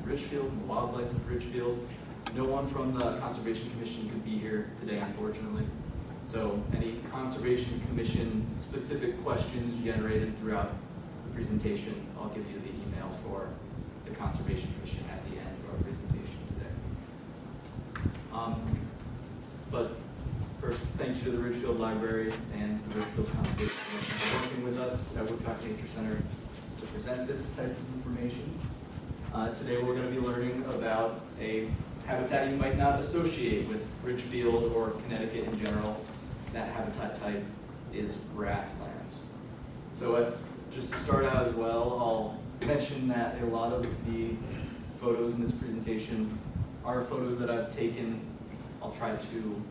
Ridgefield and the wildlife of Ridgefield. No one from the Conservation Commission could be here today, unfortunately. So any Conservation Commission specific questions generated throughout the presentation, I'll give you the email for the Conservation Commission at the end of our presentation today. But first, thank you to the Ridgefield Library and the Ridgefield Conservation Commission for working with us at Woodcock Nature Center to present this type of information. Today we're going to be learning about a habitat you might not associate with Ridgefield or Connecticut in general. That habitat type is grasslands. So just to start out as well, I'll mention that a lot of the photos in this presentation are photos that I've taken. I'll try to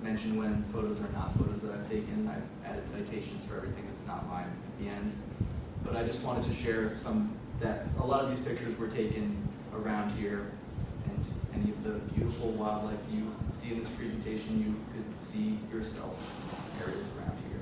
mention when photos are not photos that I've taken. I've added citations for everything that's not mine at the end. But I just wanted to share that a lot of these pictures were taken around here, and any of the beautiful wildlife you see in this presentation, you could see yourself in areas around here.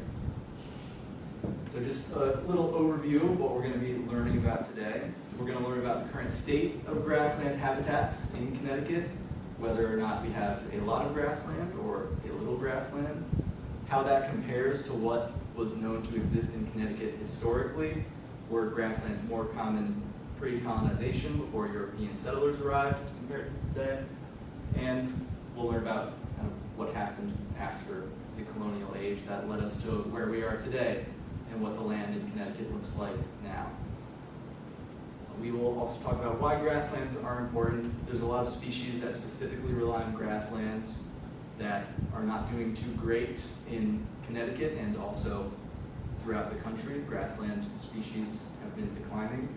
So just a little overview of what we're going to be learning about today. We're going to learn about the current state of grassland habitats in Connecticut, whether or not we have a lot of grassland or a little grassland, how that compares to what was known to exist in Connecticut historically, were grasslands more common pre-colonization before European settlers arrived compared to today, and we'll learn about kind of what happened after the colonial age that led us to where we are today and what the land in Connecticut looks like now. We will also talk about why grasslands are important. There's a lot of species that specifically rely on grasslands that are not doing too great in Connecticut and also throughout the country. Grassland species have been declining.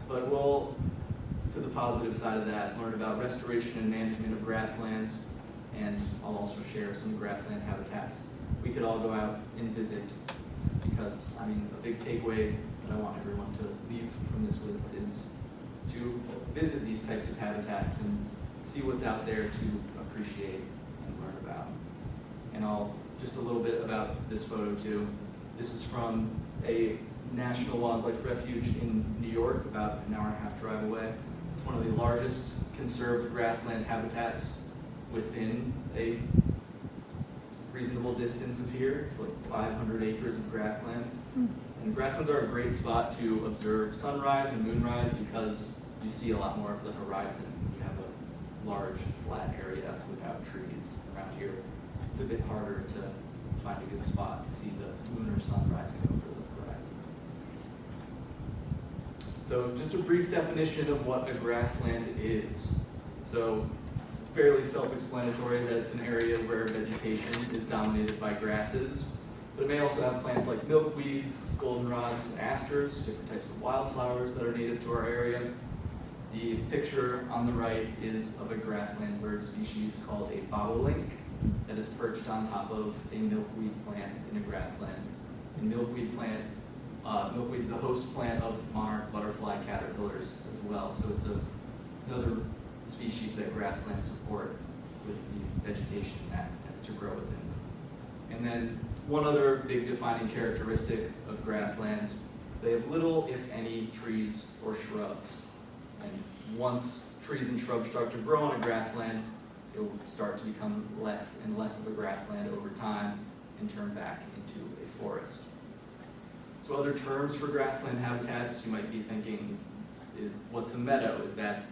But we'll, to the positive side of that, learn about restoration and management of grasslands, and I'll also share some grassland habitats we could all go out and visit, because, I mean, a big takeaway that I want everyone to leave from this with is to visit these types of habitats and see what's out there to appreciate and learn about. And just a little bit about this photo too. This is from a national wildlife refuge in New York, about an hour and a half drive away. It's one of the largest conserved grassland habitats within a reasonable distance of here. It's like 500 acres of grassland. And grasslands are a great spot to observe sunrise and moonrise because you see a lot more of the horizon. You have a large flat area without trees around here. It's a bit harder to find a good spot to see the moon or sun rising over the horizon. So just a brief definition of what a grassland is. So it's fairly self-explanatory that it's an area where vegetation is dominated by grasses, but it may also have plants like milkweeds, goldenrods, and asters, different types of wildflowers that are native to our area. The picture on the right is of a grassland bird species called a bobolink that is perched on top of a milkweed plant in a grassland. And milkweed's the host plant of monarch butterfly caterpillars as well, so it's another species that grasslands support with the vegetation that tends to grow within. And then one other big defining characteristic of grasslands, they have little, if any, trees or shrubs. And once trees and shrubs start to grow on a grassland, it will start to become less and less of a grassland over time and turn back into a forest. So other terms for grassland habitats, you might be thinking, what's a meadow? Is that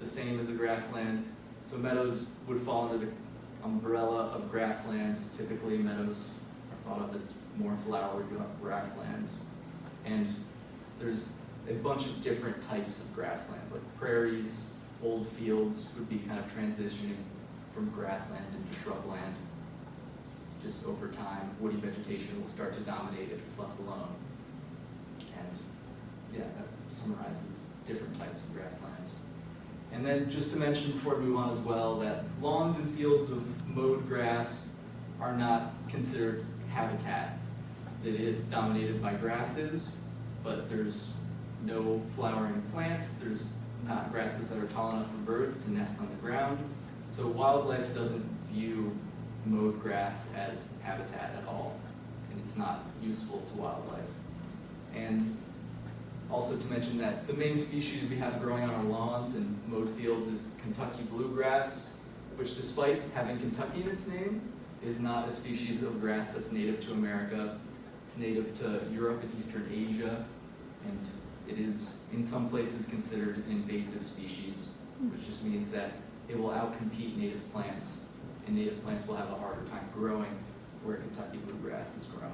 the same as a grassland? So meadows would fall under the umbrella of grasslands. Typically meadows are thought of as more flowery grasslands. And there's a bunch of different types of grasslands, like prairies, old fields would be kind of transitioning from grassland into shrubland. Just over time, woody vegetation will start to dominate if it's left alone. And yeah, that summarizes different types of grasslands. And then just to mention before we move on as well, that lawns and fields of mowed grass are not considered habitat. It is dominated by grasses, but there's no flowering plants. There's not grasses that are tall enough for birds to nest on the ground. So wildlife doesn't view mowed grass as habitat at all, and it's not useful to wildlife. And Also to mention that the main species we have growing on our lawns and mowed fields is Kentucky bluegrass, which despite having Kentucky in its name, is not a species of grass that's native to America. It's native to Europe and Eastern Asia, and it is in some places considered an invasive species, which just means that it will outcompete native plants, and native plants will have a harder time growing where Kentucky bluegrass is growing.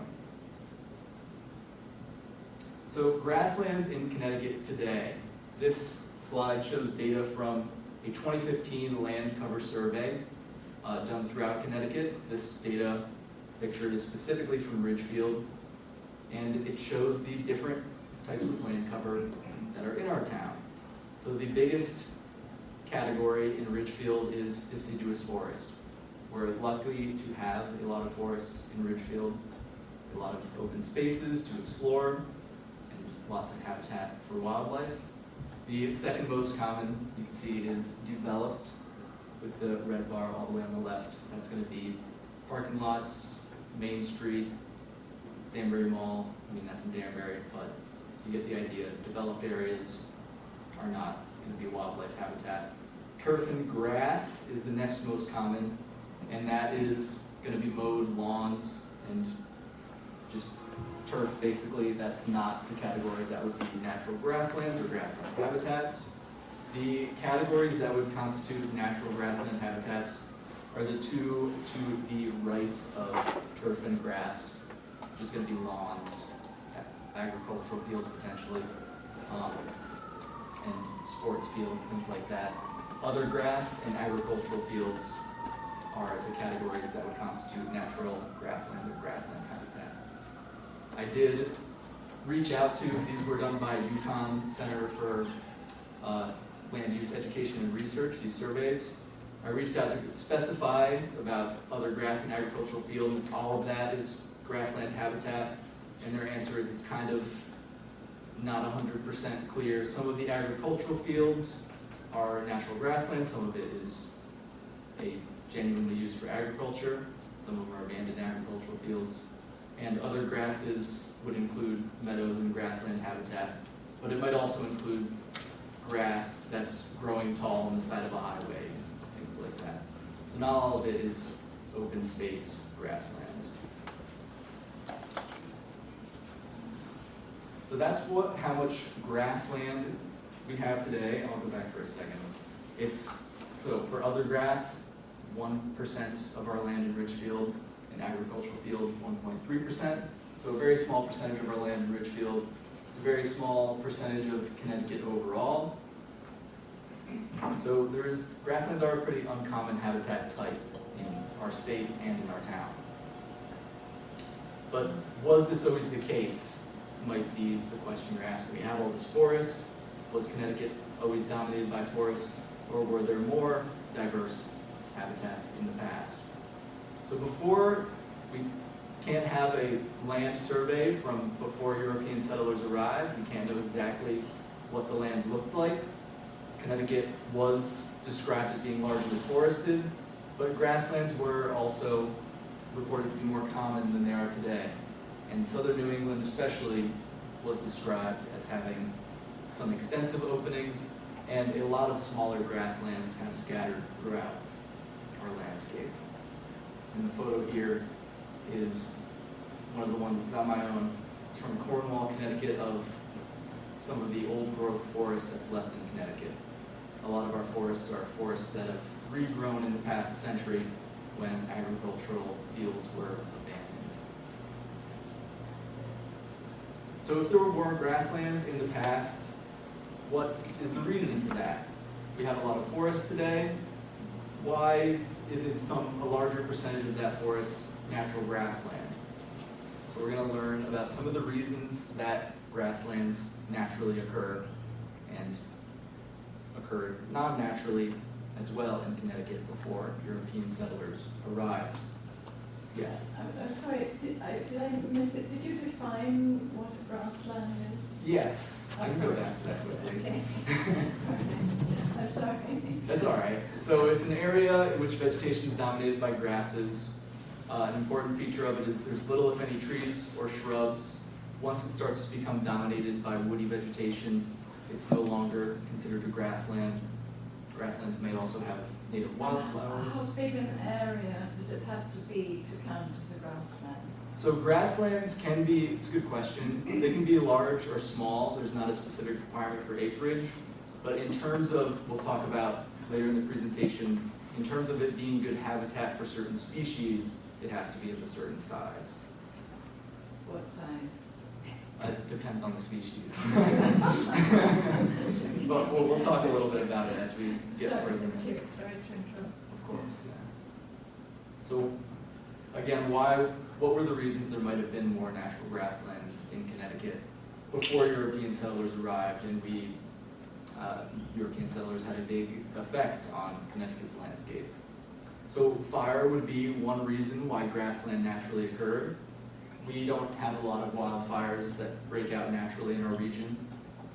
So grasslands in Connecticut today. This slide shows data from a 2015 land cover survey done throughout Connecticut. This data pictured is specifically from Ridgefield, and it shows the different types of land cover that are in our town. So the biggest category in Ridgefield is deciduous forest. We're lucky to have a lot of forests in Ridgefield, a lot of open spaces to explore, lots of habitat for wildlife. The second most common, you can see, is developed with the red bar all the way on the left. That's going to be parking lots, Main Street, Danbury Mall. I mean, that's in Danbury, but you get the idea. Developed areas are not going to be wildlife habitat. Turf and grass is the next most common, and that is going to be mowed lawns and just turf, basically. That's not the category that would be natural grasslands or grassland habitats. The categories that would constitute natural grassland habitats are the two to the right of turf and grass, which is going to be lawns, agricultural fields potentially, and sports fields, things like that. Other grass and agricultural fields are the categories that would constitute natural grassland or grassland habitat. I did reach out to, these were done by Woodcock Center for Land Use Education and Research, these surveys. I reached out to specify about other grass and agricultural fields, and all of that is grassland habitat, and their answer is it's kind of not 100% clear. Some of the agricultural fields are natural grassland, some of it is genuinely used for agriculture, some of them are abandoned agricultural fields. And other grasses would include meadows and grassland habitat, but it might also include grass that's growing tall on the side of a highway, things like that. So not all of it is open space grasslands. So that's how much grassland we have today. I'll go back for a second. It's, so for other grass, 1% of our land in Ridgefield. In agricultural field, 1.3%. So a very small percentage of our land in Ridgefield. It's a very small percentage of Connecticut overall. So grasslands are a pretty uncommon habitat type in our state and in our town. But was this always the case? Might be the question you're asking. We have all this forest. Was Connecticut always dominated by forest, or were there more diverse habitats in the past? So before, we can't have a land survey from before European settlers arrived. We can't know exactly what the land looked like. Connecticut was described as being largely forested, but grasslands were also reported to be more common than they are today. And southern New England especially was described as having some extensive openings and a lot of smaller grasslands kind of scattered throughout our landscape. And the photo here is one of the ones, not my own. It's from Cornwall, Connecticut, of some of the old growth forest that's left in Connecticut. A lot of our forests are forests that have regrown in the past century when agricultural fields were abandoned. So if there were more grasslands in the past, what is the reason for that? We have a lot of forests today. Why isn't a larger percentage of that forest natural grassland? So we're going to learn about some of the reasons that grasslands naturally occur and occurred non-naturally as well in Connecticut before European settlers arrived. Yes? I'm sorry, did I miss it? Did you define what a grassland is? Yes, I can go back to that quickly. Okay. I'm sorry. That's all right. So it's an area in which vegetation is dominated by grasses. An important feature of it is there's little, if any, trees or shrubs. once it starts to become dominated by woody vegetation, it's no longer considered a grassland. Grasslands may also have native wildflowers. How big an area does it have to be to count as a grassland? So grasslands can be, it's a good question, they can be large or small. There's not a specific requirement for acreage. But in terms of, we'll talk about later in the presentation, in terms of it being good habitat for certain species, it has to be of a certain size. What size? It depends on the species. But we'll talk a little bit about it as we get further in. Sorry to interrupt. Of course, yeah. So, again, what were the reasons there might have been more natural grasslands in Connecticut before European settlers arrived, and European settlers had a big effect on Connecticut's landscape? So fire would be one reason why grassland naturally occurred. We don't have a lot of wildfires that break out naturally in our region,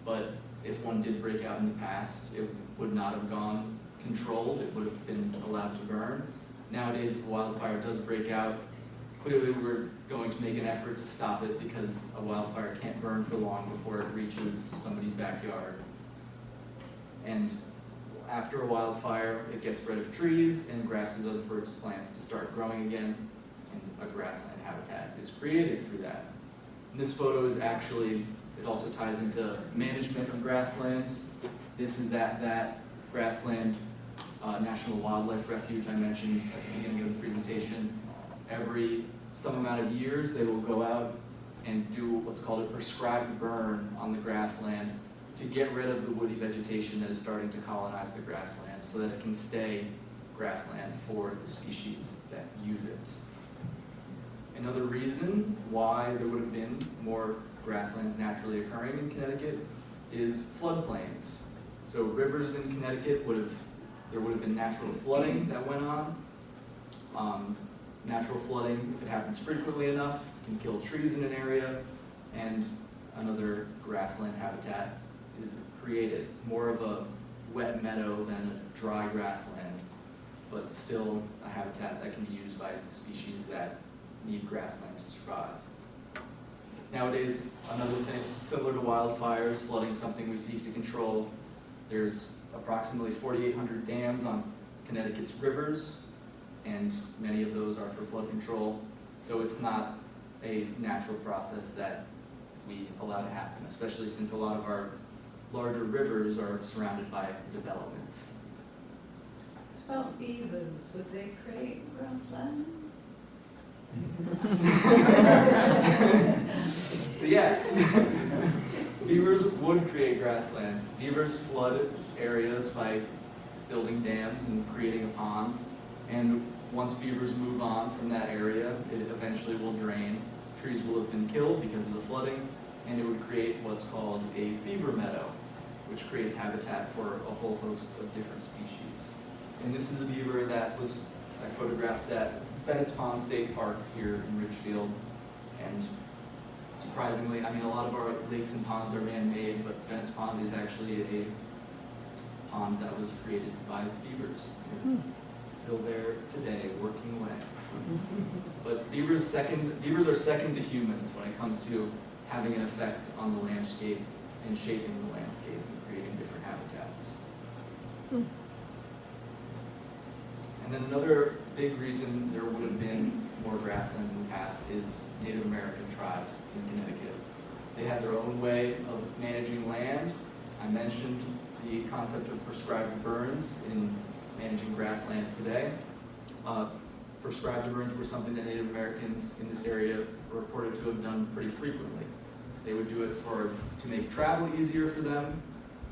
but if one did break out in the past, it would not have gone controlled, it would have been allowed to burn. Nowadays, if a wildfire does break out, clearly we're going to make an effort to stop it because a wildfire can't burn for long before it reaches somebody's backyard. And after a wildfire, it gets rid of trees and grasses are the first plants to start growing again, and a grassland habitat is created through that. And this photo is actually, it also ties into management of grasslands. This is that grassland National Wildlife Refuge I mentioned at the beginning of the presentation. Every some amount of years, they will go out and do what's called a prescribed burn on the grassland to get rid of the woody vegetation that is starting to colonize the grassland so that it can stay grassland for the species that use it. Another reason why there would have been more grasslands naturally occurring in Connecticut is floodplains. So rivers in Connecticut there would have been natural flooding that went on. Natural flooding, if it happens frequently enough, can kill trees in an area, and another grassland habitat is created. More of a wet meadow than a dry grassland, but still a habitat that can be used by species that need grassland to survive. Nowadays, another thing, similar to wildfires, flooding is something we seek to control. There's approximately 4,800 dams on Connecticut's rivers, and many of those are for flood control. So it's not a natural process that we allow to happen, especially since a lot of our larger rivers are surrounded by development. What about beavers? Would they create grassland? So yes, beavers would create grasslands. Beavers flood areas by building dams and creating a pond. And once beavers move on from that area, it eventually will drain. Trees will have been killed because of the flooding, and it would create what's called a beaver meadow, which creates habitat for a whole host of different species. And this is a beaver that I photographed at Bennett's Pond State Park here in Ridgefield. And surprisingly, a lot of our lakes and ponds are man-made, but Bennett's Pond is actually a pond that was created by beavers. Still there today, working away. But beavers are second to humans when it comes to having an effect on the landscape and shaping the landscape and creating different habitats. And then another big reason there would have been more grasslands in the past is Native American tribes in Connecticut. They had their own way of managing land. I mentioned the concept of prescribed burns in managing grasslands today. Prescribed burns were something that Native Americans in this area were reported to have done pretty frequently. They would do it to make travel easier for them.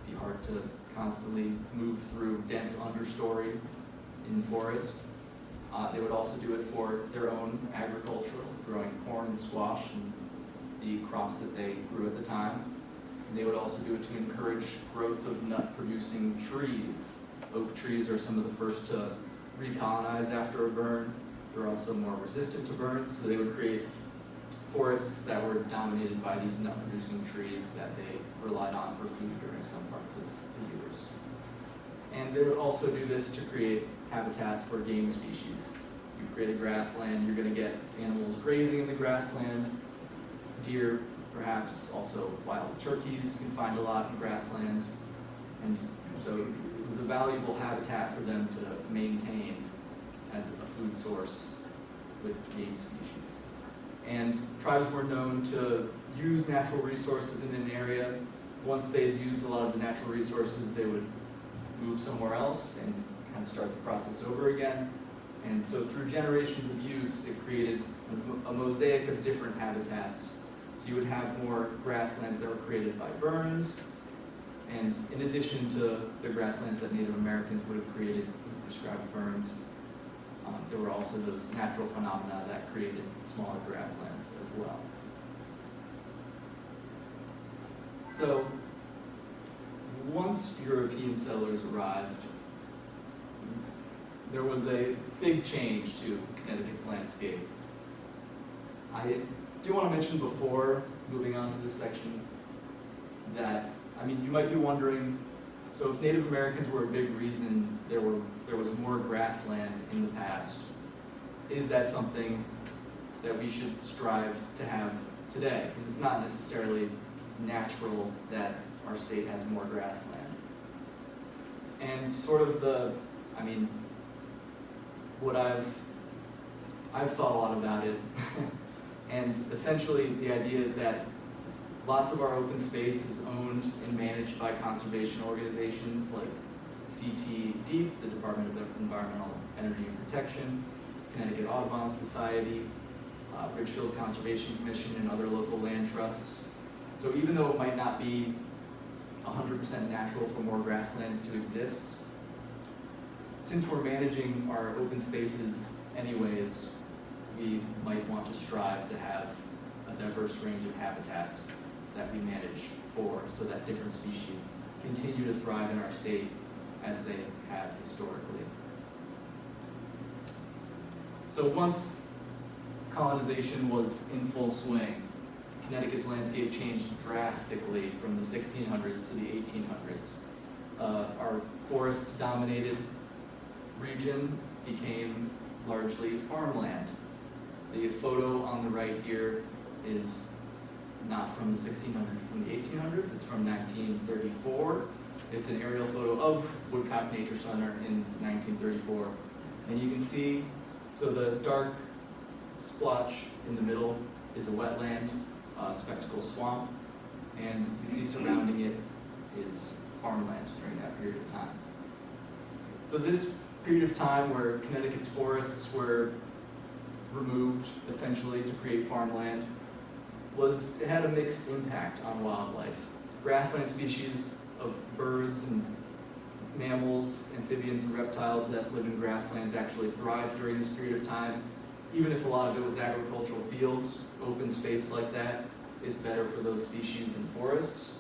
It'd be hard to constantly move through dense understory in the forest. They would also do it for their own agricultural, growing corn and squash and the crops that they grew at the time. And they would also do it to encourage growth of nut-producing trees. Oak trees are some of the first to recolonize after a burn. They're also more resistant to burns, so they would create forests that were dominated by these nut-producing trees that they relied on for food during some parts of the years. And they would also do this to create habitat for game species. You create a grassland, you're going to get animals grazing in the grassland. Deer perhaps. Also wild turkeys you can find a lot in grasslands. And so it was a valuable habitat for them to maintain as a food source with game species. And tribes were known to use natural resources in an area. Once they had used a lot of the natural resources, they would move somewhere else and kind of start the process over again. And so through generations of use, it created a mosaic of different habitats. So you would have more grasslands that were created by burns, and in addition to the grasslands that Native Americans would have created with prescribed burns, there were also those natural phenomena that created smaller grasslands as well. So once European settlers arrived, there was a big change to Connecticut's landscape. I do want to mention before moving on to this section that, you might be wondering, so if Native Americans were a big reason there was more grassland in the past, is that something that we should strive to have today? Because it's not necessarily natural that our state has more grassland. And sort of what I've thought a lot about it, and essentially the idea is that lots of our open space is owned and managed by conservation organizations like CT-DEEP, the Department of Environmental Energy and Protection, Connecticut Audubon Society, Ridgefield Conservation Commission, and other local land trusts. So even though it might not be 100% natural for more grasslands to exist, since we're managing our open spaces anyways, we might want to strive to have a diverse range of habitats that we manage for, so that different species continue to thrive in our state as they have historically. So once colonization was in full swing, Connecticut's landscape changed drastically from the 1600s to the 1800s. Our forests-dominated region became largely farmland. The photo on the right here is not from the 1600s, from the 1800s. It's from 1934. It's an aerial photo of Woodcock Nature Center in 1934. And you can see, so the dark splotch in the middle is a wetland, spectacle swamp, and you see surrounding it is farmland during that period of time. So this period of time where Connecticut's forests were removed essentially to create farmland it had a mixed impact on wildlife. Grassland species of birds and mammals, amphibians, and reptiles that live in grasslands actually thrived during this period of time. Even if a lot of it was agricultural fields, open space like that is better for those species than forests.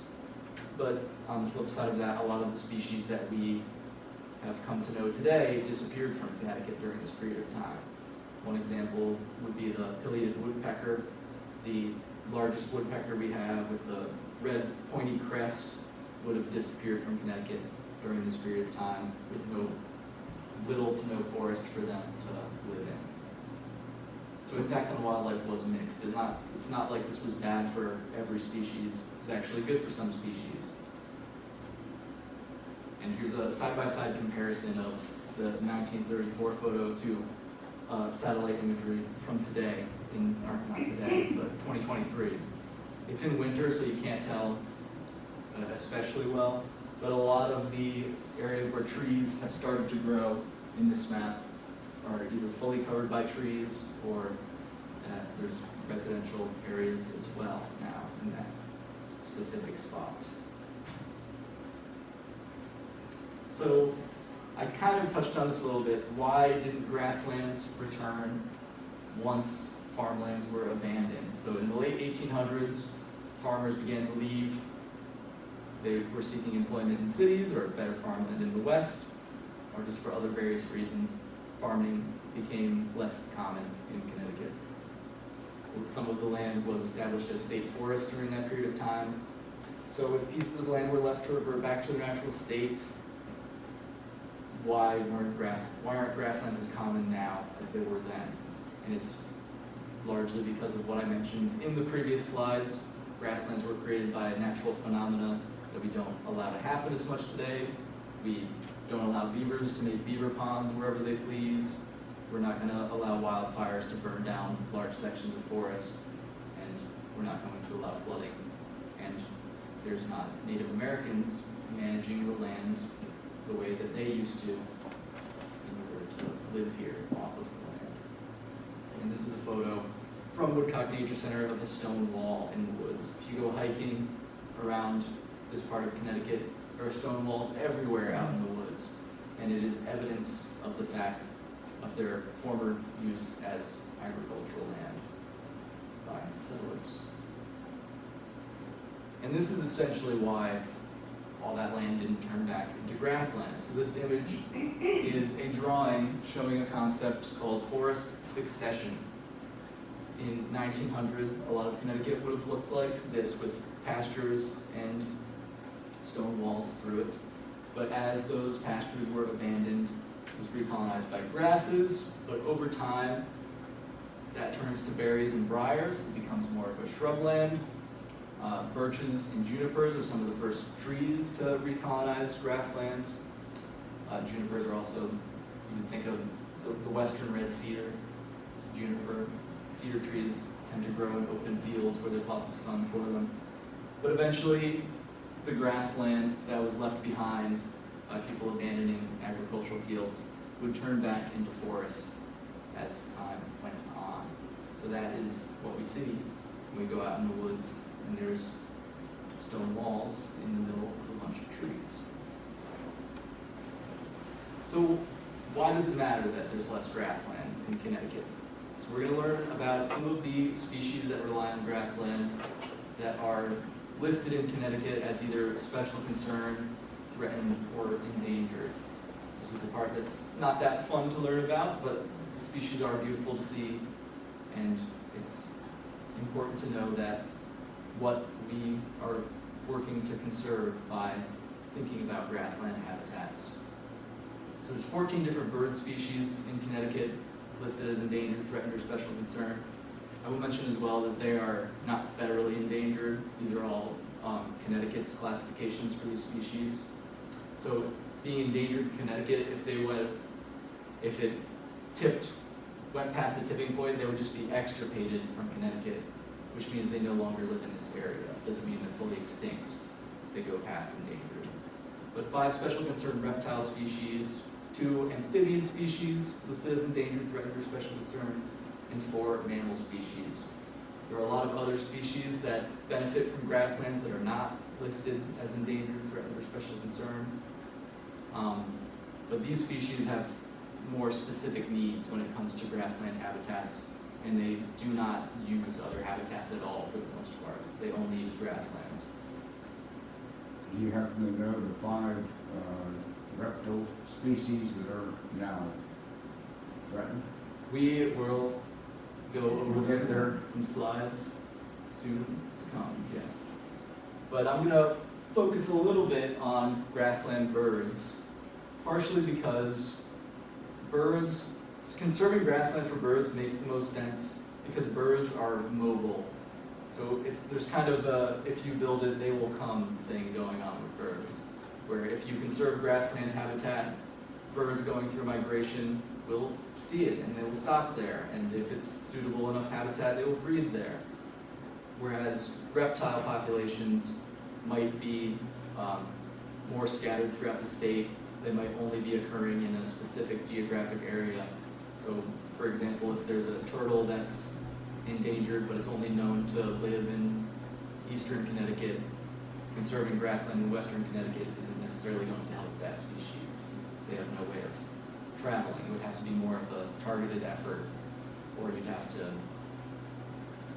But on the flip side of that, a lot of the species that we have come to know today disappeared from Connecticut during this period of time. One example would be the pileated woodpecker. The largest woodpecker we have with the red pointy crest would have disappeared from Connecticut during this period of time with little to no forest for them to live in. So impact on wildlife was mixed. It's not like this was bad for every species. It was actually good for some species. And here's a side-by-side comparison of the 1934 photo to satellite imagery from today, not today, but 2023. It's in winter, so you can't tell especially well, but a lot of the areas where trees have started to grow in this map are either fully covered by trees or there's residential areas as well now in that specific spot. So I kind of touched on this a little bit. Why didn't grasslands return once farmlands were abandoned? So in the late 1800s, farmers began to leave. They were seeking employment in cities or better farmland in the West, or just for other various reasons. Farming became less common in Connecticut. Some of the land was established as state forest during that period of time. So if pieces of land were left to revert back to their natural state, why aren't grasslands as common now as they were then? And it's largely because of what I mentioned in the previous slides. grasslands were created by natural phenomena that we don't allow to happen as much today. We don't allow beavers to make beaver ponds wherever they please. We're not going to allow wildfires to burn down large sections of forest, and we're not going to allow flooding. And there's not Native Americans managing the land the way that they used to in order to live here off of the land. And this is a photo from Woodcock Nature Center of a stone wall in the woods. If you go hiking around this part of Connecticut, there are stone walls everywhere out in the woods, and it is evidence of the fact of their former use as agricultural land by settlers. And this is essentially why all that land didn't turn back into grassland. So this image is a drawing showing a concept called forest succession. In 1900, a lot of Connecticut would have looked like this with pastures and stone walls through it. But as those pastures were abandoned, it was recolonized by grasses, but over time, that turns to berries and briars. It becomes more of a shrubland. Birches and junipers are some of the first trees to recolonize grasslands. Junipers are also, you can think of the western red cedar. It's a juniper. Cedar trees tend to grow in open fields where there's lots of sun for them. But eventually, the grassland that was left behind by people abandoning agricultural fields would turn back into forests as time went on. So that is what we see when we go out in the woods and there's stone walls in the middle of a bunch of trees. So why does it matter that there's less grassland in Connecticut? So we're going to learn about some of the species that rely on grassland that are listed in Connecticut as either special concern, threatened, or endangered. This is the part that's not that fun to learn about, but the species are beautiful to see, and it's important to know that what we are working to conserve by thinking about grassland habitats. So there's 14 different bird species in Connecticut listed as endangered, threatened, or special concern. I will mention as well that they are not federally endangered. These are all Connecticut's classifications for these species. So being endangered in Connecticut, if it went past the tipping point, they would just be extirpated from Connecticut, which means they no longer live in this area. It doesn't mean they're fully extinct if they go past endangered. But 5 special concern reptile species, 2 amphibian species listed as endangered, threatened, or special concern, and 4 mammal species. There are a lot of other species that benefit from grasslands that are not listed as endangered, threatened, or special concern. But these species have more specific needs when it comes to grassland habitats, and they do not use other habitats at all for the most part. They only use grasslands. Do you happen to know the 5 reptile species that are now threatened? We will go over We'll get there. some slides soon to come, yes. But I'm going to focus a little bit on grassland birds, partially because conserving grassland for birds makes the most sense because birds are mobile. So there's kind of a if you build it, they will come thing going on with birds, where if you conserve grassland habitat, birds going through migration will see it and they will stop there, and if it's suitable enough habitat, they will breed there. Whereas reptile populations might be more scattered throughout the state. They might only be occurring in a specific geographic area. So, for example, if there's a turtle that's endangered, but it's only known to live in eastern Connecticut, conserving grassland in western Connecticut isn't necessarily going to help that species. They have no way of traveling. It would have to be more of a targeted effort, or you'd have to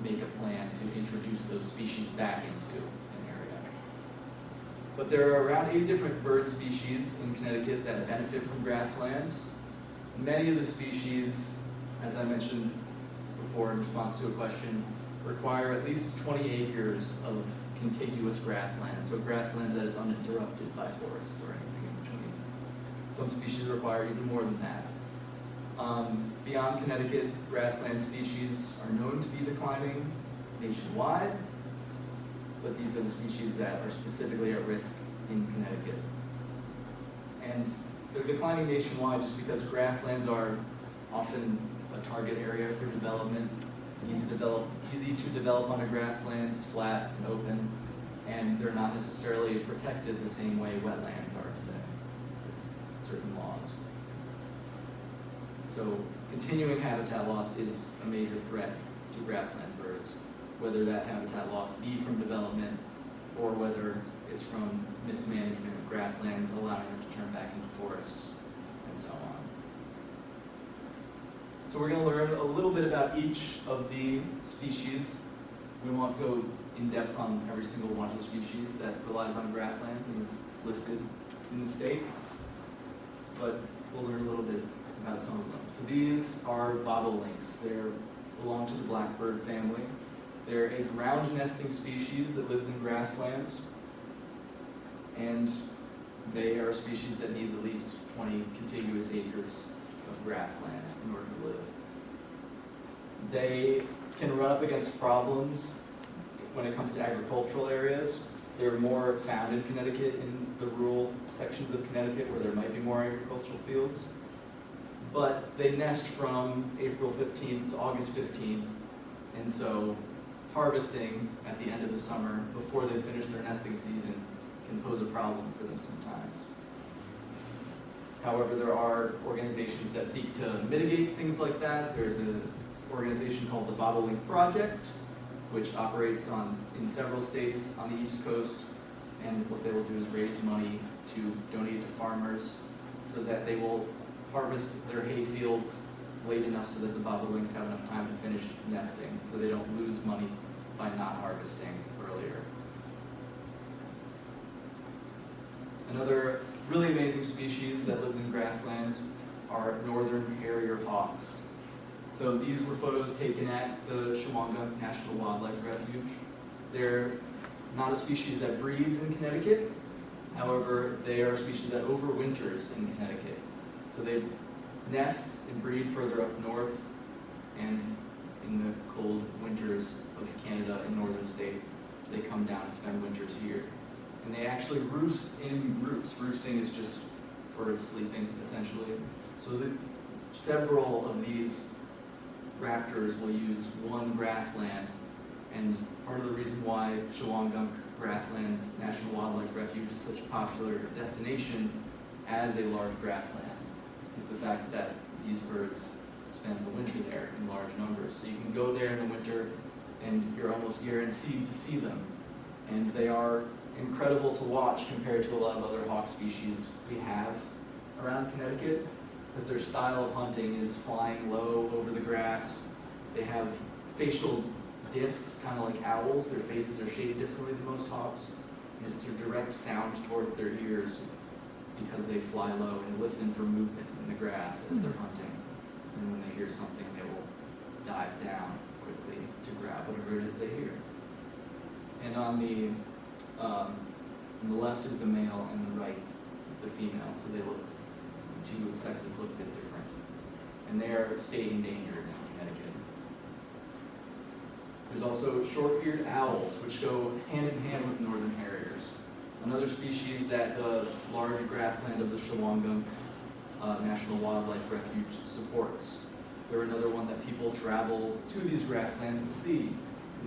make a plan to introduce those species back into an area. But there are around 80 different bird species in Connecticut that benefit from grasslands. Many of the species, as I mentioned before in response to a question, require at least 20 acres of contiguous grassland, so grassland that is uninterrupted by forests or anything in between. Some species require even more than that. Beyond Connecticut, grassland species are known to be declining nationwide, but these are the species that are specifically at risk in Connecticut. And they're declining nationwide just because grasslands are often a target area for development. It's easy to develop on a grassland. It's flat and open, and they're not necessarily protected the same way wetlands are today with certain laws. So continuing habitat loss is a major threat to grassland birds, whether that habitat loss be from development or whether it's from mismanagement of grasslands, allowing them to turn back into forests, and so on. So we're going to learn a little bit about each of the species. We won't go in depth on every single one of the species that relies on grasslands and is listed in the state, but we'll learn a little bit about some of them. So these are bobolinks. They belong to the blackbird family. They're a ground nesting species that lives in grasslands, and they are a species that needs at least 20 contiguous acres of grassland in order to live. They can run up against problems when it comes to agricultural areas. They're more found in Connecticut, in the rural sections of Connecticut where there might be more agricultural fields. But they nest from April 15th to August 15th, and so harvesting at the end of the summer before they finish their nesting season can pose a problem for them sometimes. However, there are organizations that seek to mitigate things like that. There's an organization called the Bobolink Project, which operates in several states on the East Coast, and what they will do is raise money to donate to farmers so that they will harvest their hay fields late enough so that the bobolinks have enough time to finish nesting, so they don't lose money by not harvesting earlier. Another really amazing species that lives in grasslands are northern harrier hawks. So these were photos taken at the Shawanga National Wildlife Refuge. They're not a species that breeds in Connecticut. However, they are a species that overwinters in Connecticut. So they nest and breed further up north and in the cold winters of Canada and northern states. They come down and spend winters here. And they actually roost in groups. Roosting is just birds sleeping, essentially. So several of these raptors will use one grassland, and part of the reason why Shawangunk Grasslands National Wildlife Refuge is such a popular destination as a large grassland is the fact that these birds spend the winter there in large numbers. So you can go there in the winter and you're almost guaranteed to see them. And they are incredible to watch compared to a lot of other hawk species we have around Connecticut, because their style of hunting is flying low over the grass. They have facial discs, kind of like owls. Their faces are shaped differently than most hawks. And it's to direct sound towards their ears because they fly low and listen for movement in the grass as they're hunting. And when they hear something, they will dive down quickly to grab whatever it is they hear. And on the left is the male and the right is the female, so they look, two sexes look a bit different. And they are state endangered in Connecticut. There's also short-eared owls, which go hand in hand with northern harriers. Another species that the large grassland of the Shawangunk National Wildlife Refuge supports. They're another one that people travel to these grasslands to see.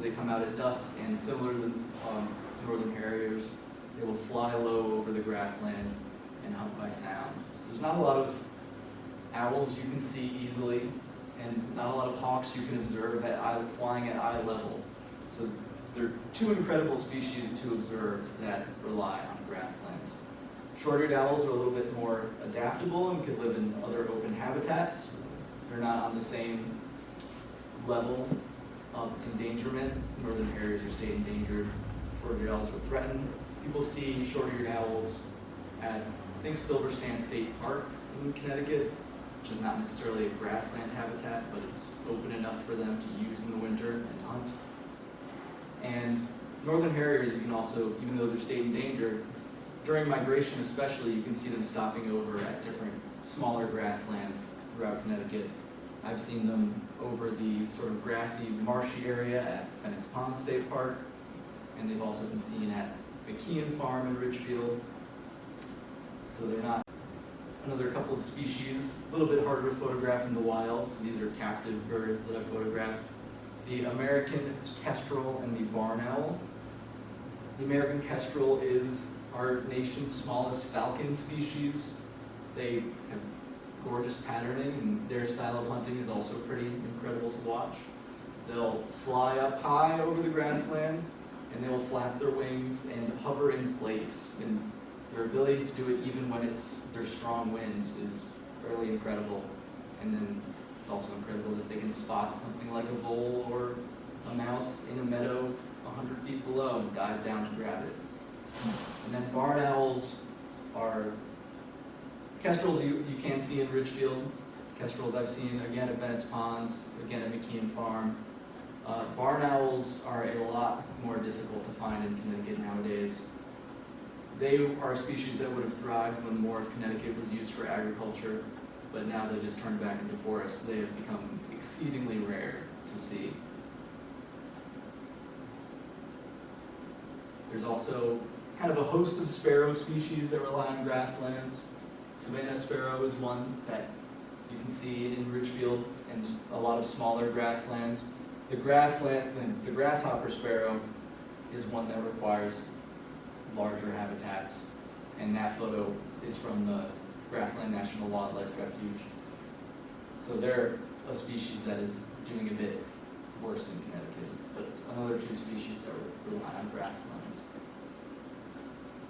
They come out at dusk, and similar to northern harriers, they will fly low over the grassland and hunt by sound. So there's not a lot of owls you can see easily, and not a lot of hawks you can observe flying at eye level. So they're two incredible species to observe that rely on grasslands. Short-eared owls are a little bit more adaptable and could live in other open habitats. They're not on the same level of endangerment. Northern harriers are state endangered. Short-eared owls are threatened. People see short-eared owls at, I think, Silver Sand State Park in Connecticut, which is not necessarily a grassland habitat, but it's open enough for them to use in the winter and hunt. And northern harriers, you can also, even though they're state endangered, during migration especially, you can see them stopping over at different smaller grasslands throughout Connecticut. I've seen them over the sort of grassy, marshy area at Bennett's Pond State Park. and they've also been seen at McKeon Farm in Ridgefield. So they're not. Another couple of species, a little bit harder to photograph in the wild, so these are captive birds that I photographed. The American kestrel and the barn owl. The American kestrel is our nation's smallest falcon species. They have gorgeous patterning, and their style of hunting is also pretty incredible to watch. They'll fly up high over the grassland, and they will flap their wings and hover in place. And their ability to do it even when there's strong winds is fairly incredible. And then it's also incredible that they can spot something like a vole or a mouse in a meadow 100 feet below and dive down to grab it. And then barn owls are kestrels you can't see in Ridgefield. Kestrels I've seen again at Bennett's Ponds, again at McKeon Farm. Barn owls are a lot more difficult to find in Connecticut nowadays. They are a species that would have thrived when more of Connecticut was used for agriculture, but now they just turned back into forests. They have become exceedingly rare to see. There's also kind of a host of sparrow species that rely on grasslands. Savannah sparrow is one that you can see in Ridgefield and a lot of smaller grasslands. The grasshopper sparrow is one that requires larger habitats, and that photo is from the Grassland National Wildlife Refuge. So they're a species that is doing a bit worse in Connecticut, but another two species that rely on grasslands.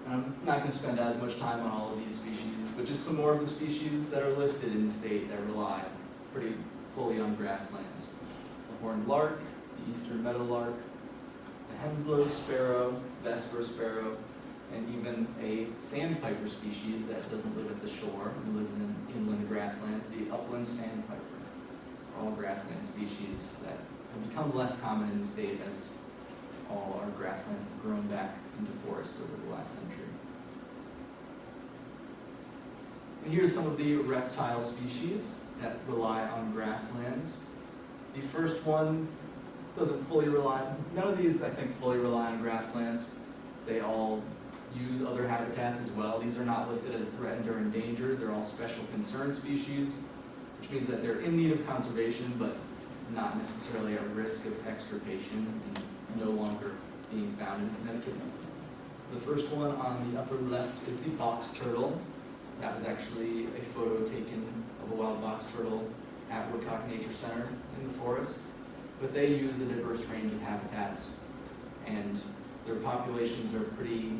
And I'm not going to spend as much time on all of these species, but just some more of the species that are listed in the state that rely pretty fully on grasslands. The horned lark, the eastern meadowlark, the Henslow sparrow, Vesper sparrow, and even a sandpiper species that doesn't live at the shore and lives in inland grasslands, the upland sandpiper. All grassland species that have become less common in the state as all our grasslands have grown back into forests over the last century. And here's some of the reptile species that rely on grasslands. The first one doesn't fully rely, none of these I think fully rely on grasslands. They all use other habitats as well. These are not listed as threatened or endangered. They're all special concern species, which means that they're in need of conservation, but not necessarily at risk of extirpation and no longer being found in Connecticut. The first one on the upper left is the box turtle. That was actually a photo taken of a wild box turtle at Woodcock Nature Center in the forest. But they use a diverse range of habitats, and their populations are pretty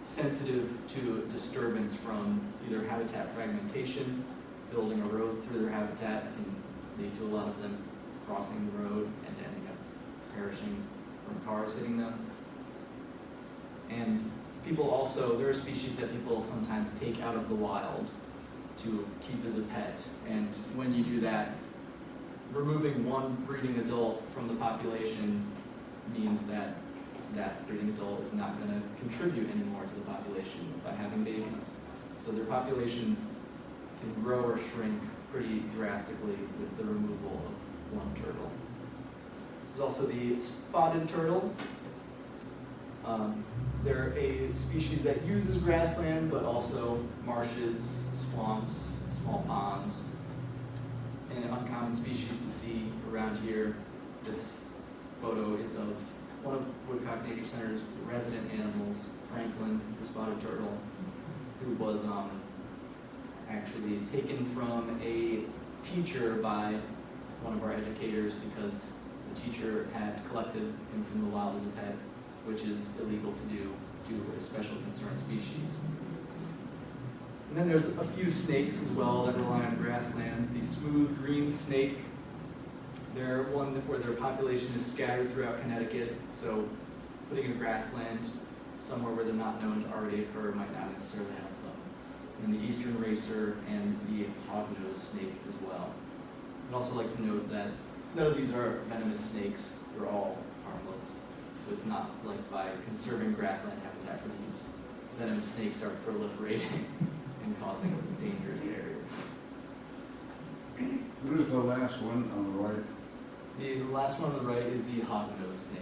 sensitive to disturbance from either habitat fragmentation, building a road through their habitat can lead to a lot of them crossing the road and ending up perishing from cars hitting them. And people also, there are species that people sometimes take out of the wild to keep as a pet. And when you do that, removing one breeding adult from the population means that that breeding adult is not going to contribute anymore to the population by having babies. So their populations can grow or shrink pretty drastically with the removal of one turtle. There's also the spotted turtle. They're a species that uses grassland, but also marshes, swamps, small ponds. And an uncommon species to see around here. This photo is of one of Woodcock Nature Center's resident animals, Franklin, the spotted turtle, who was actually taken from a teacher by one of our educators because the teacher had collected him from the wild as a pet, which is illegal to do due to a special concern species. And then there's a few snakes as well that rely on grasslands. The smooth green snake, they're one where their population is scattered throughout Connecticut, so putting a grassland somewhere where they're not known to already occur might not necessarily help them. And the eastern racer and the hognose snake as well. I'd also like to note that none of these are venomous snakes, they're all harmless. So it's not like by conserving grassland habitat for these, venomous snakes are proliferating and causing dangerous areas. What is the last one on the right? The last one on the right is the hognose snake.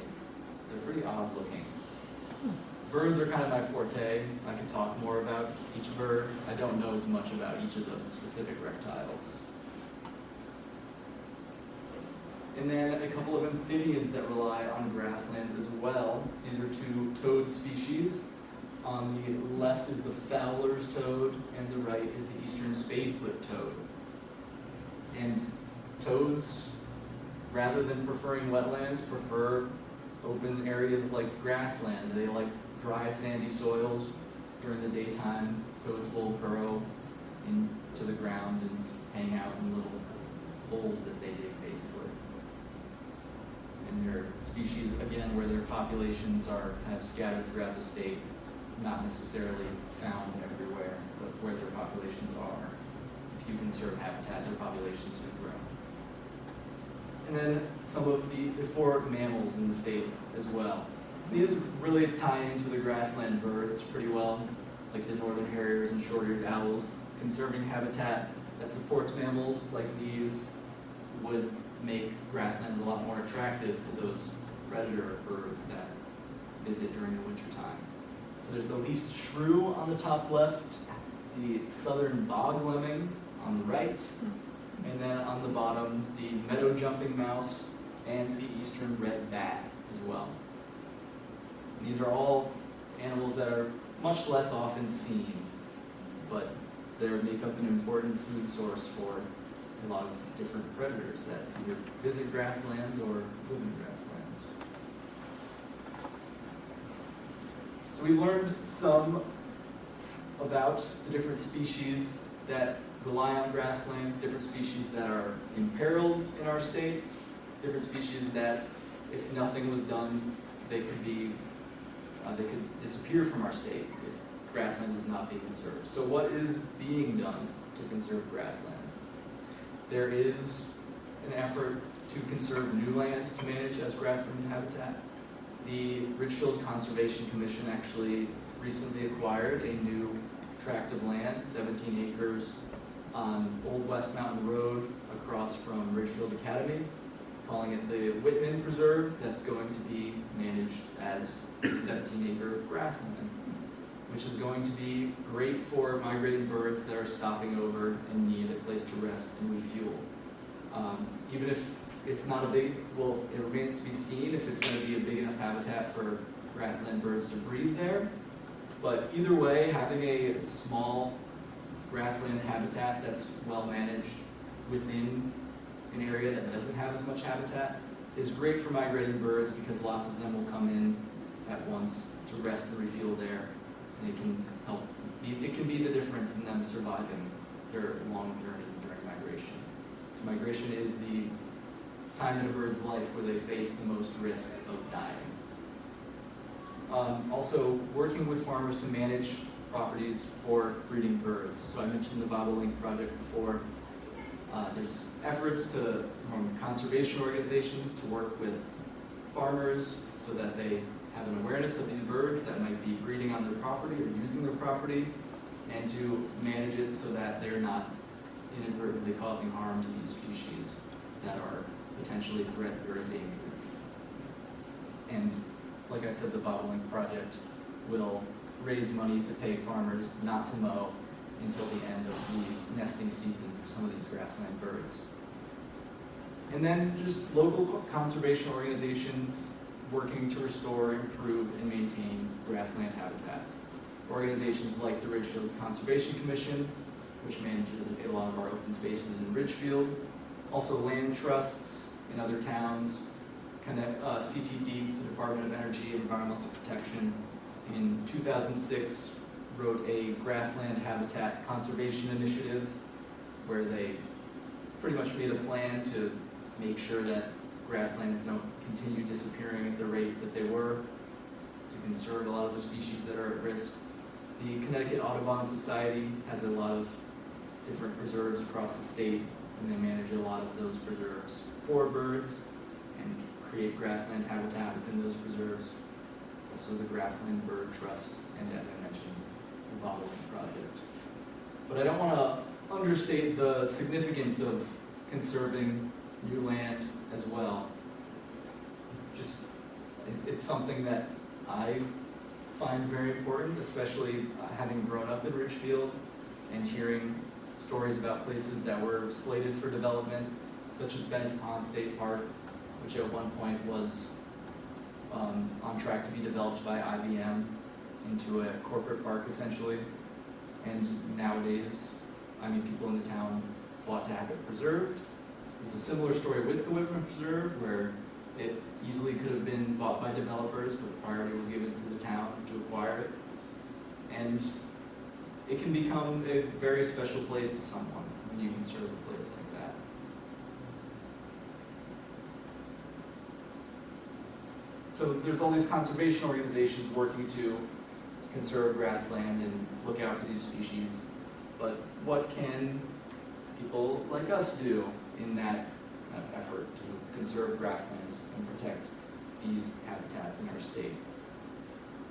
they're pretty odd looking. Birds are kind of my forte. I can talk more about each bird. I don't know as much about each of the specific reptiles. And then a couple of amphibians that rely on grasslands as well. These are two toad species. On the left is the Fowler's toad, and the right is the eastern spadefoot toad. And toads, rather than preferring wetlands, prefer open areas like grassland. They like dry, sandy soils during the daytime. Toads will burrow into the ground and hang out in little holes that they dig, basically. And they're species, again, where their populations are kind of scattered throughout the state, not necessarily found everywhere, but where their populations are. If you conserve habitat, their populations can grow. And then some of the four mammals in the state as well. These really tie into the grassland birds pretty well, like the northern harriers and short-eared owls. Conserving habitat that supports mammals like these would make grasslands a lot more attractive to those predator birds that visit during the wintertime. So there's the least shrew on the top left, the southern bog lemming on the right, and then on the bottom, the meadow jumping mouse and the eastern red bat as well. And these are all animals that are much less often seen, but they make up an important food source for a lot of different predators that either visit grasslands or live in grasslands. So we learned some about the different species that rely on grasslands, different species that are imperiled in our state, different species that, if nothing was done, they could disappear from our state if grassland was not being conserved. So what is being done to conserve grassland? There is an effort to conserve new land to manage as grassland habitat. The Ridgefield Conservation Commission actually recently acquired a new tract of land, 17 acres, on Old West Mountain Road across from Ridgefield Academy, calling it the Whitman Preserve. That's going to be managed as a 17-acre grassland, which is going to be great for migrating birds that are stopping over and need a place to rest and refuel. Even if it's not a big, well, it remains to be seen if it's going to be a big enough habitat for grassland birds to breed there. But either way, having a small grassland habitat that's well managed within an area that doesn't have as much habitat is great for migrating birds because lots of them will come in at once to rest and refuel there. And it can help, it can be the difference in them surviving their long journey during migration. So migration is the time in a bird's life where they face the most risk of dying. Also, working with farmers to manage properties for breeding birds. So I mentioned the bobolink project before. There's efforts from conservation organizations to work with farmers so that they have an awareness of these birds that might be breeding on their property or using their property, and to manage it so that they're not inadvertently causing harm to these species that are potentially threatened or endangered. And like I said, the bobolink project will raise money to pay farmers not to mow until the end of the nesting season for some of these grassland birds. And then just local conservation organizations working to restore, improve, and maintain grassland habitats. Organizations like the Ridgefield Conservation Commission, which manages a lot of our open spaces in Ridgefield. Also land trusts in other towns. CTD, the Department of Energy and Environmental Protection, in 2006 wrote a grassland habitat conservation initiative where they pretty much made a plan to make sure that grasslands don't continue disappearing at the rate that they were, to conserve a lot of the species that are at risk. The Connecticut Audubon Society has a lot of different preserves across the state, and they manage a lot of those preserves for birds and create grassland habitat within those preserves. Also the Grassland Bird Trust, and as I mentioned, the bobolink project. But I don't want to understate the significance of conserving new land as well. Just It's something that I find very important, especially having grown up in Ridgefield and hearing stories about places that were slated for development, such as Bennett's Pond State Park, which at one point was on track to be developed by IBM into a corporate park essentially. And nowadays, I mean, people in the town fought to have it preserved. There's a similar story with the Whitman Preserve, where it easily could have been bought by developers, but priority was given to the town to acquire it. And it can become a very special place to someone when you conserve a place like that. So there's all these conservation organizations working to conserve grassland and look out for these species. But what can people like us do in that kind of effort to conserve grasslands and protect these habitats in our state?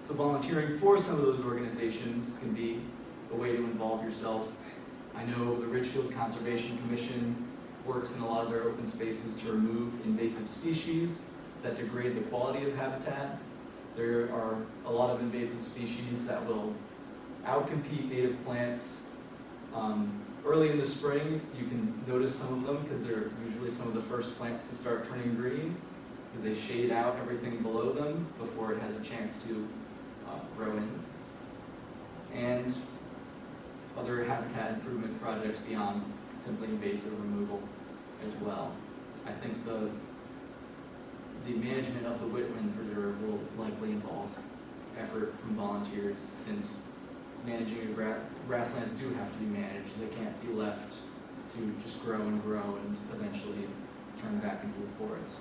So volunteering for some of those organizations can be a way to involve yourself. I know the Ridgefield Conservation Commission works in a lot of their open spaces to remove invasive species that degrade the quality of habitat. There are a lot of invasive species that will outcompete native plants. Early in the spring, you can notice some of them because they're usually some of the first plants to start turning green, because they shade out everything below them before it has a chance to grow in. And other habitat improvement projects beyond simply invasive removal as well. I think the management of the Whitman Preserve will likely involve effort from volunteers, since managing grasslands do have to be managed. They can't be left to just grow and eventually turn back into a forest.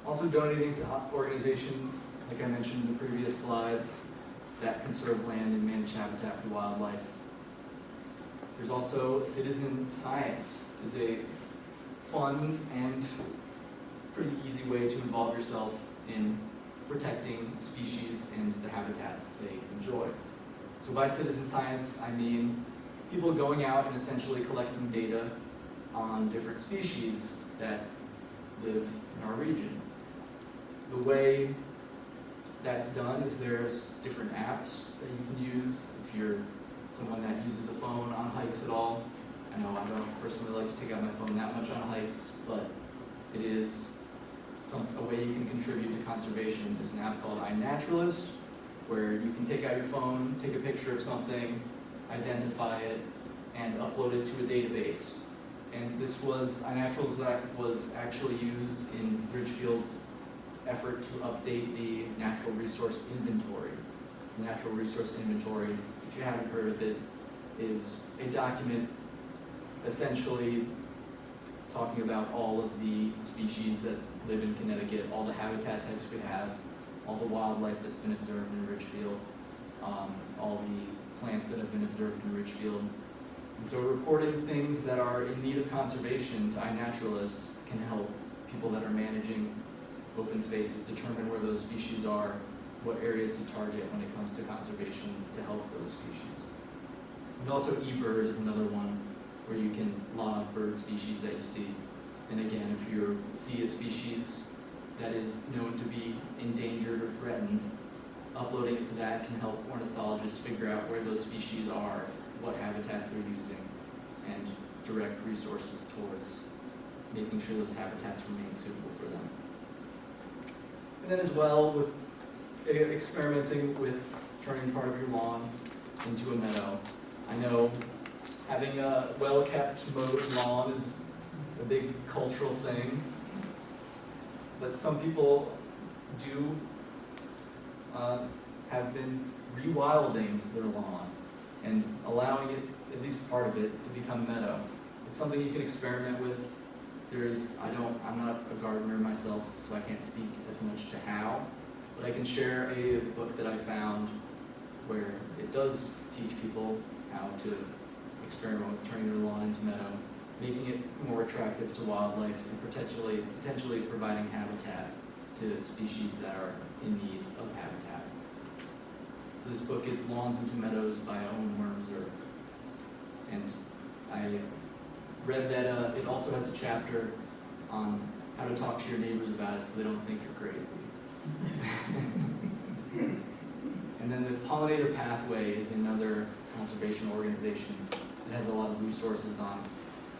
Also donating to organizations, like I mentioned in the previous slide, that conserve land and manage habitat for wildlife. There's also citizen science, is a fun and pretty easy way to involve yourself in protecting species and the habitats they enjoy. So by citizen science, I mean people going out and essentially collecting data on different species that live in our region. The way that's done is there's different apps that you can use if you're someone that uses a phone on hikes at all. I know I don't personally like to take out my phone that much on hikes, but it is a way you can contribute to conservation. There's an app called iNaturalist, where you can take out your phone, take a picture of something, identify it, and upload it to a database. And iNaturalist was actually used in Ridgefield's effort to update the natural resource inventory. The natural resource inventory, if you haven't heard of it, is a document essentially talking about all of the species that live in Connecticut, all the habitat types we have, all the wildlife that's been observed in Ridgefield, all the plants that have been observed in Ridgefield. And so reporting things that are in need of conservation to iNaturalist can help people that are managing open spaces determine where those species are, what areas to target when it comes to conservation to help those species. And also eBird is another one where you can log bird species that you see. And again, if you see a species that is known to be endangered or threatened, uploading it to that can help ornithologists figure out where those species are, what habitats they're using, and direct resources towards making sure those habitats remain suitable for them. And then as well, with experimenting with turning part of your lawn into a meadow. I know having a well-kept mowed lawn is a big cultural thing, but some people do have been rewilding their lawn and allowing it, at least part of it, to become meadow. It's something you can experiment with. I'm not a gardener myself, so I can't speak as much to how, but I can share a book that I found where it does teach people how to experiment with turning their lawn into meadow, making it more attractive to wildlife, and potentially providing habitat to species that are in need of habitat. So this book is Lawns into Meadows by Owen Wormser. And I read that it also has a chapter on how to talk to your neighbors about it so they don't think you're crazy. And then the Pollinator Pathway is another conservation organization that has a lot of resources on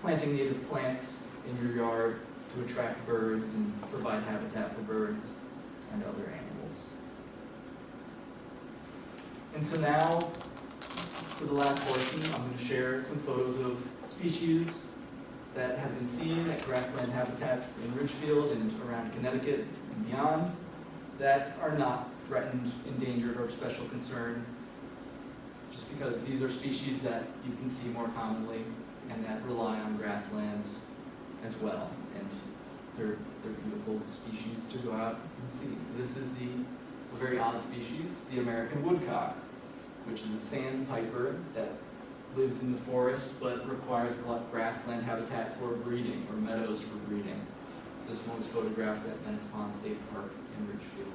planting native plants in your yard to attract birds and provide habitat for birds and other animals. And so now, for the last portion, I'm going to share some photos of species that have been seen at grassland habitats in Ridgefield and around Connecticut and beyond that are not threatened, endangered, or of special concern, just because these are species that you can see more commonly and that rely on grasslands as well. And they're beautiful species to go out and see. So this is a very odd species, the American woodcock, which is a sandpiper that lives in the forest but requires a lot of grassland habitat for breeding, or meadows for breeding. So this one was photographed at Venice Pond State Park in Ridgefield.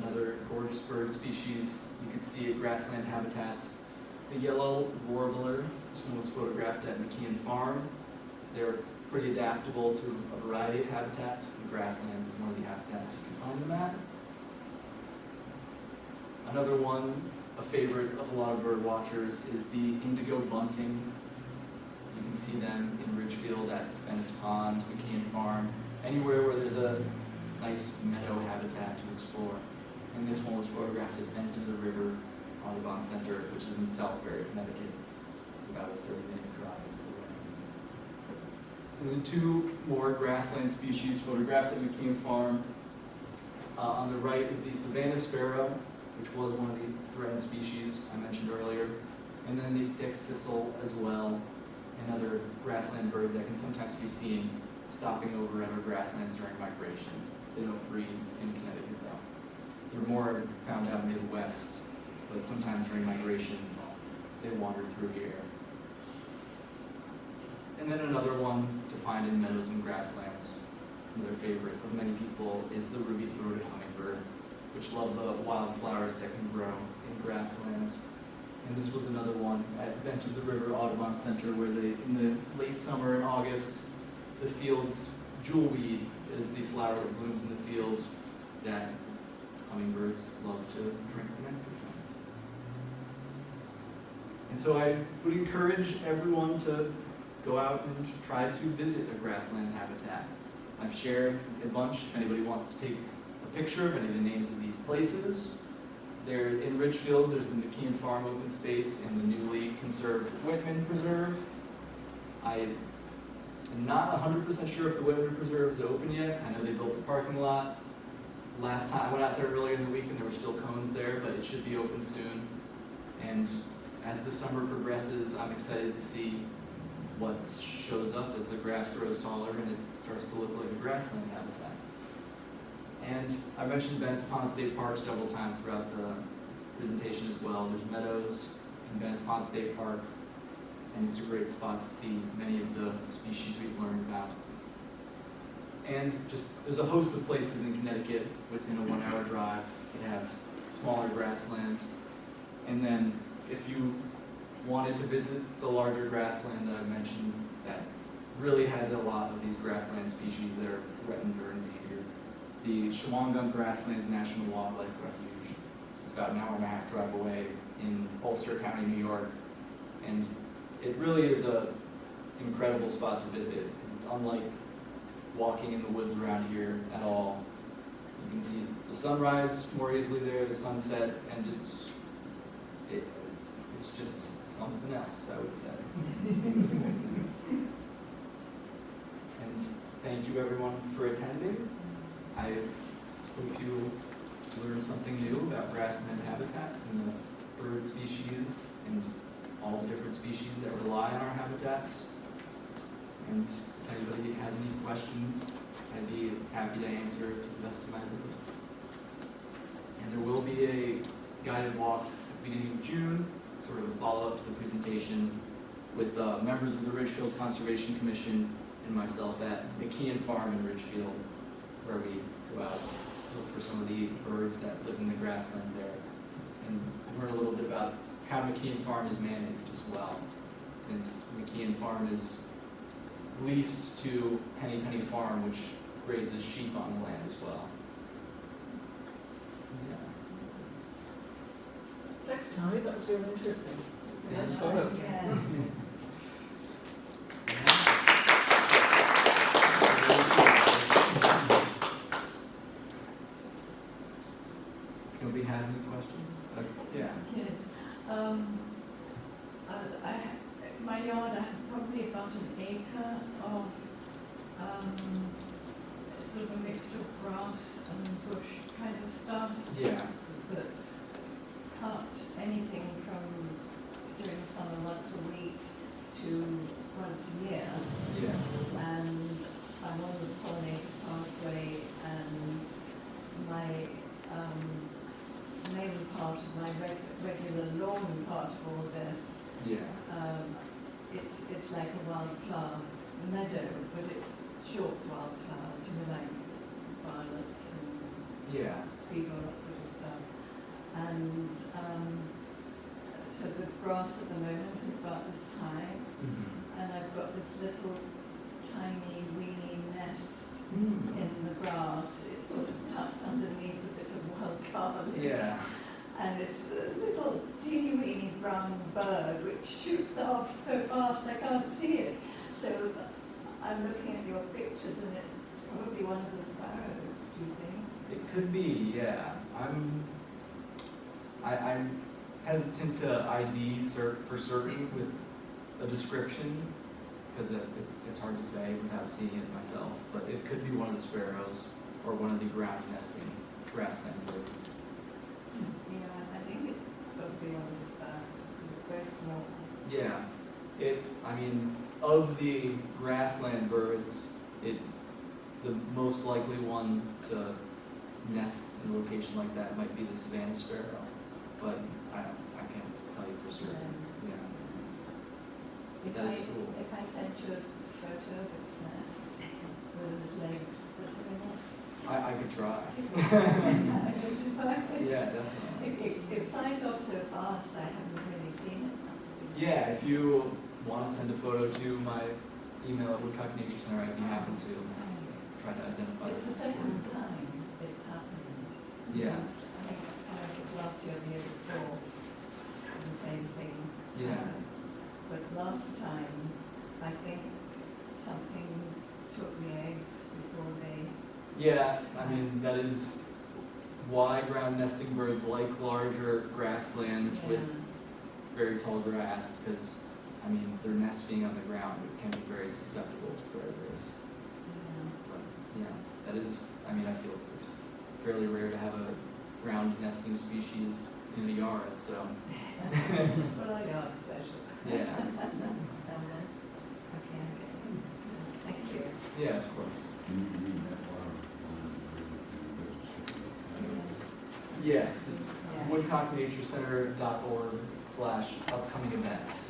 Another gorgeous bird species you can see at grassland habitats, the yellow warbler. This one was photographed at McKeon Farm. They're pretty adaptable to a variety of habitats. The grasslands is one of the habitats you can find them at. Another one, a favorite of a lot of bird watchers, is the indigo bunting. You can see them in Ridgefield at Venice Pond, McKeon Farm, anywhere where there's a nice meadow habitat to explore. And this one was photographed at Bend to the River Audubon Center, which is in Southbury, Connecticut, about a 30-minute drive away. And then two more grassland species photographed at McKeon Farm. On the right is the Savannah sparrow, which was one of the threatened species I mentioned earlier, and then the dickcissel as well, another grassland bird that can sometimes be seen stopping over at our grasslands during migration. They don't breed in Connecticut though. They're more found out Midwest, but sometimes during migration they wander through here. And then another one to find in meadows and grasslands, another favorite of many people, is the ruby-throated hummingbird, which love the wildflowers that can grow in grasslands. And this was another one at Bench of the River Audubon Center, where in the late summer in August, the fields, jewelweed is the flower that blooms in the fields that hummingbirds love to drink the nectar from. And so I would encourage everyone to go out and try to visit a grassland habitat. I've shared a bunch if anybody wants to take a picture of any of the names of these places. There in Ridgefield, there's the McKeon Farm open space and the newly conserved Whitman Preserve. I am not 100% sure if the Whitman Preserve is open yet. I know they built the parking lot. Last time I went out there earlier in the week and there were still cones there, but it should be open soon. And as the summer progresses, I'm excited to see what shows up as the grass grows taller and it starts to look like a grassland habitat. And I mentioned Venice Pond State Park several times throughout the presentation as well. There's meadows in Venice Pond State Park, and it's a great spot to see many of the species we've learned about. And just there's a host of places in Connecticut within a 1-hour drive that have smaller grassland. And then if you wanted to visit the larger grassland that I mentioned that really has a lot of these grassland species that are threatened or endangered, the Shawangunk Grasslands National Wildlife Refuge is about an 1.5-hour drive away in Ulster County, New York. And it really is an incredible spot to visit because it's unlike walking in the woods around here at all. You can see the sunrise more easily there, the sunset, and it's just something else, I would say. And thank you everyone for attending. I hope you learned something new about grassland habitats and the bird species and all the different species that rely on our habitats. And if anybody has any questions, I'd be happy to answer to the best of my ability. And there will be a guided walk at the beginning of June, sort of a follow-up to the presentation with members of the Ridgefield Conservation Commission and myself at McKeon Farm in Ridgefield, where we go out and look for some of the birds that live in the grassland there and learn a little bit about how McKeon Farm is managed as well, since McKeon Farm is leased to Penny Farm, which raises sheep on the land as well. Thanks, Tommy, that was really interesting. Nice Yeah. photos. Yes. Nobody has any questions? Yeah. Yes. My yard, I have probably about an acre of sort of a mixture of grass and bush kind of stuff Yeah. that's cut anything from during summer once a week to once a year. Yeah. And I'm on the pollinator pathway, and my main part of my regular lawn part of all this, Yeah. it's like a wildflower meadow, but it's short wildflowers, you know, like violets and Yeah. speed, all that sort of stuff. And so the grass at the moment is about this high, Mm-hmm. and I've got this little tiny weeny nest Mm. in the grass. It's sort of tucked underneath a bit of wild garlic. Yeah. And it's a little teeny weeny brown bird which shoots off so fast I can't see it. So I'm looking at your pictures, and it's probably one of the sparrows, do you think? It could be, yeah. I'm hesitant to ID for certain with a description, because it's hard to say without seeing it myself, but it could be one of the sparrows or one of the ground nesting grassland birds. Yeah, I think it's probably one of the sparrows because it's very small. Yeah, of the grassland birds, the most likely one to nest in a location like that might be the savanna sparrow, but I can't tell you for certain. Yeah. That is cool. If I sent you a photo of its nest with the legs that are in it, I could try. identify it. Yeah, definitely. It flies off so fast, I haven't really seen it. Yeah, if you want to send a photo to my email at Woodcock Nature Center, I'd be happy to try to identify It's it. the second time it's happened. Yeah. I think it was last year or the year before, the same thing. Yeah. But last time, I think something took the eggs before they. Yeah, that is why ground nesting birds like larger grasslands with very tall grass, because their nests being on the ground can be very susceptible to predators. But yeah, that is, I feel it's fairly rare to have a ground nesting species in a yard, so. Well, our yard's special. Yeah. Okay, thank you. Yeah, of course. You read that far? Yes, it's Yeah. woodcocknaturecenter.org/upcoming events.